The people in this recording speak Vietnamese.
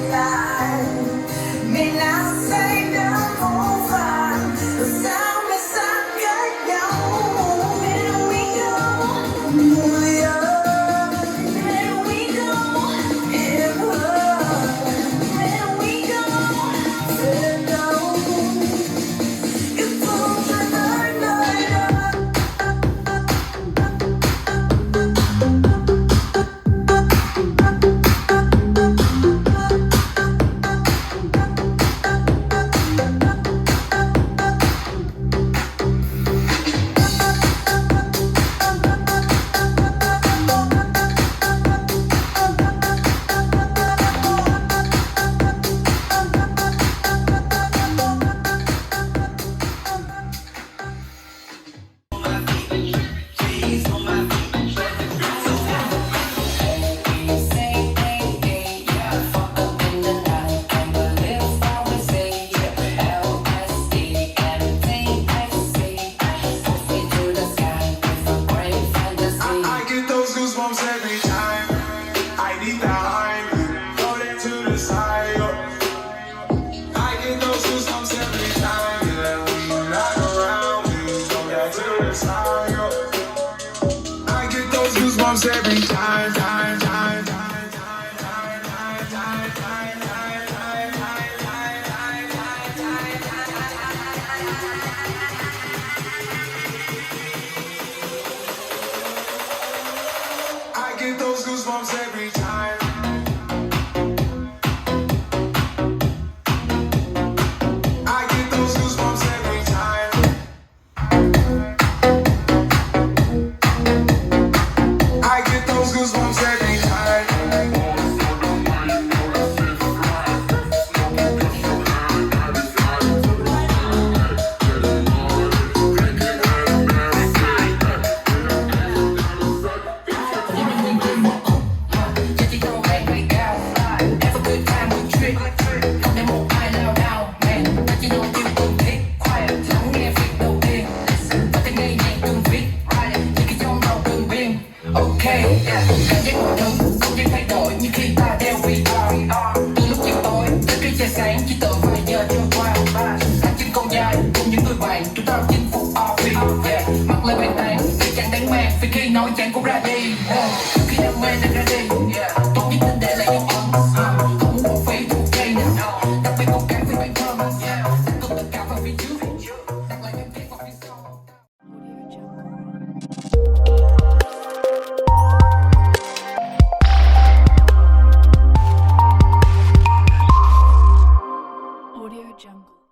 lại. Mình nào say đắm vô vàn, sao mới xa cách nhau. Where we go, người ơi. Where we go, em ơi. Where we go, về đâu. Yêu thương cho tới nơi đâu. I get those goosebumps every time. I need that high, throw that to the side. I get those goosebumps every time. Yeah, we ride around, we throw that to the side. I get those goosebumps every time. I get those goosebumps every time. I get those goosebumps every time. I get those goosebumps every time. Cảm giác ngồi thân, không gian thay đổi như khi ta đeo VR. Từ lúc chiều tối đến khi trời sáng chỉ tựa vài giờ trôi qua. Hành trình còn dài cùng những người bạn, chúng ta chinh phục office. Mặc lên bàn tán để chẳng đáng mang, vì khi nói chẳng cũng ra đi. Khi đam mê đang ra đi, tốt nhất nên để lại dấu ấn. Không muốn bỏ phí thuộc cây nào, đặc biệt cố gắng với bản thân. Đặt tất cả vào phía trước, đặt lại những cái vào phía sau. Audio Jungle.